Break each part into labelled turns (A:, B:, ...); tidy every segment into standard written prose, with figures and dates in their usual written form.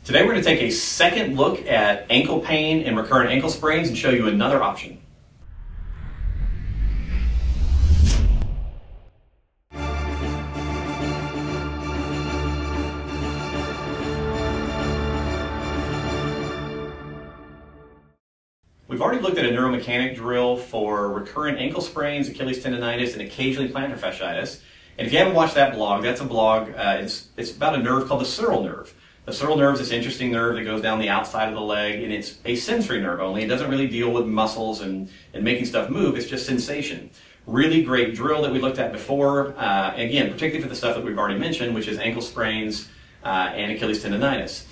A: Today we're going to take a second look at ankle pain and recurrent ankle sprains and show you another option. We've already looked at a neuromechanic drill for recurrent ankle sprains, Achilles tendonitis, and occasionally plantar fasciitis. And if you haven't watched that blog, that's a blog, it's about a nerve called the sural nerve. The sural nerve is this interesting nerve that goes down the outside of the leg, and it's a sensory nerve only. It doesn't really deal with muscles and making stuff move, it's just sensation. Really great drill that we looked at before, again, particularly for the stuff that we've already mentioned, which is ankle sprains and Achilles tendonitis.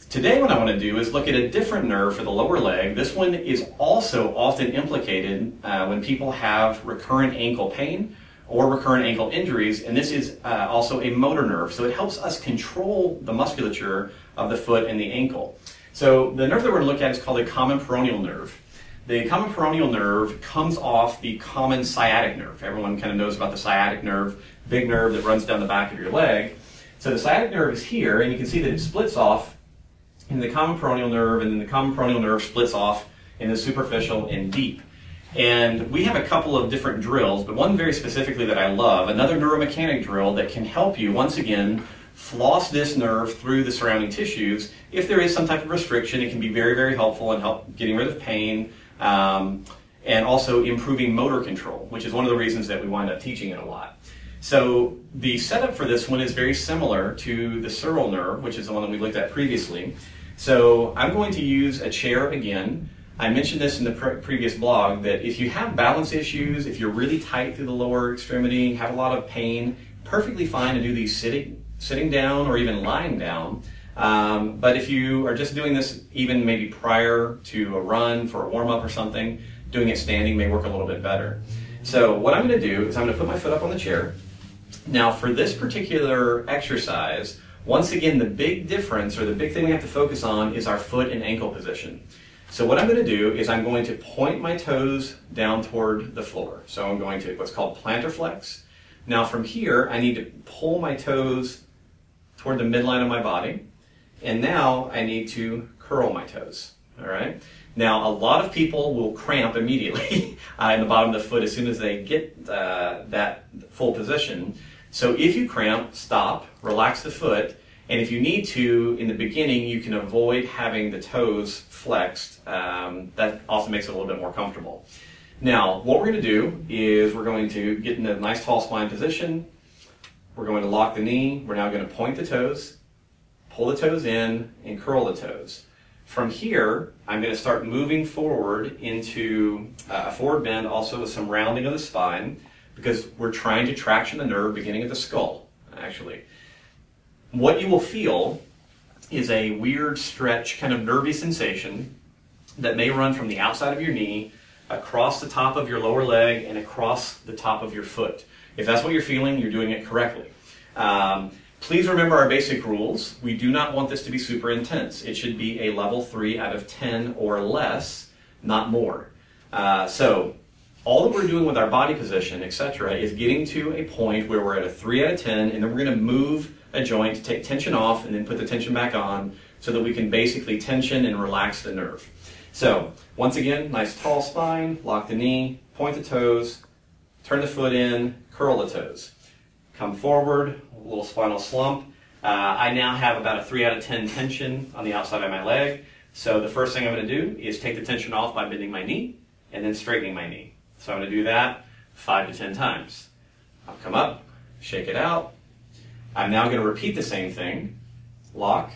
A: Today what I want to do is look at a different nerve for the lower leg. This one is also often implicated when people have recurrent ankle pain or recurrent ankle injuries, and this is also a motor nerve. So it helps us control the musculature of the foot and the ankle. So the nerve that we're going to look at is called a common peroneal nerve. The common peroneal nerve comes off the common sciatic nerve. Everyone kind of knows about the sciatic nerve, big nerve that runs down the back of your leg. So the sciatic nerve is here, and you can see that it splits off in the common peroneal nerve, and then the common peroneal nerve splits off in the superficial and deep. And we have a couple of different drills, but one very specifically that I love, another neuromechanic drill that can help you, once again, floss this nerve through the surrounding tissues. If there is some type of restriction, it can be very, very helpful in getting rid of pain and also improving motor control, which is one of the reasons that we wind up teaching it a lot. So the setup for this one is very similar to the sural nerve, which is the one that we looked at previously. So I'm going to use a chair again. I mentioned this in the previous blog that if you have balance issues, if you're really tight through the lower extremity, have a lot of pain, perfectly fine to do these sitting down or even lying down. But if you are just doing this even maybe prior to a run for a warm-up or something, doing it standing may work a little bit better. So what I'm going to do is I'm going to put my foot up on the chair. Now for this particular exercise, once again the big difference or the big thing we have to focus on is our foot and ankle position. So what I'm going to do is I'm going to point my toes down toward the floor. So I'm going to what's called plantar flex. Now from here I need to pull my toes toward the midline of my body, and now I need to curl my toes. All right. Now a lot of people will cramp immediately in the bottom of the foot as soon as they get that full position. So if you cramp, stop, relax the foot. And if you need to, in the beginning, you can avoid having the toes flexed. That also makes it a little bit more comfortable. Now, what we're going to do is we're going to get in a nice tall spine position. We're going to lock the knee. We're now going to point the toes, pull the toes in, and curl the toes. From here, I'm going to start moving forward into a forward bend, also with some rounding of the spine, because we're trying to traction the nerve beginning at the skull, actually. What you will feel is a weird stretch, kind of nervy sensation that may run from the outside of your knee, across the top of your lower leg, and across the top of your foot. If that's what you're feeling, you're doing it correctly. Please remember our basic rules. We do not want this to be super intense. It should be a level 3 out of 10 or less, not more. So all that we're doing with our body position, etc., is getting to a point where we're at a 3 out of 10, and then we're going to move a joint to take tension off and then put the tension back on so that we can basically tension and relax the nerve. So once again, nice tall spine, lock the knee, point the toes, turn the foot in, curl the toes. Come forward, a little spinal slump. I now have about a 3 out of 10 tension on the outside of my leg. So the first thing I'm going to do is take the tension off by bending my knee and then straightening my knee. So I'm going to do that 5 to 10 times. I'll come up, shake it out. I'm now going to repeat the same thing. Lock,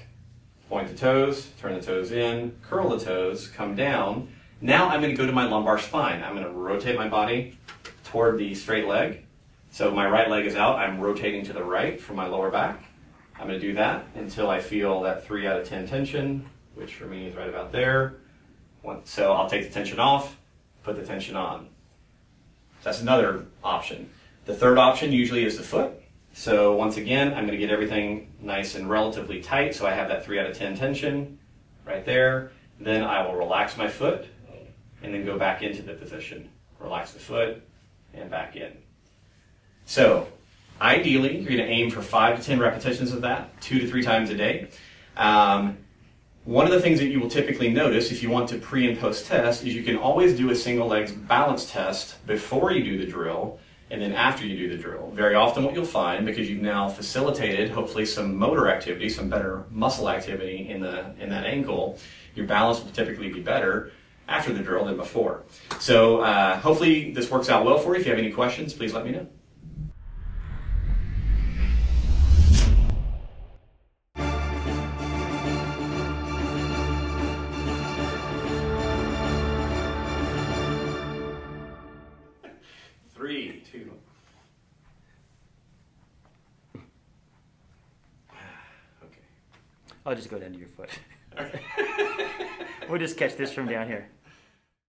A: point the toes, turn the toes in, curl the toes, come down. Now I'm going to go to my lumbar spine. I'm going to rotate my body toward the straight leg. So my right leg is out. I'm rotating to the right from my lower back. I'm going to do that until I feel that 3 out of 10 tension, which for me is right about there. So I'll take the tension off, put the tension on. That's another option. The third option usually is the foot. So once again, I'm going to get everything nice and relatively tight so I have that 3 out of 10 tension right there. Then I will relax my foot and then go back into the position. Relax the foot and back in. So ideally, you're going to aim for 5 to 10 repetitions of that, 2 to 3 times a day. One of the things that you will typically notice if you want to pre and post test is you can always do a single legs balance test before you do the drill and then after you do the drill. Very often what you'll find, because you've now facilitated hopefully some motor activity, some better muscle activity in that ankle, your balance will typically be better after the drill than before. So hopefully this works out well for you. If you have any questions, please let me know. Three, two.
B: Okay. I'll just go down to your foot. We'll just catch this from down here.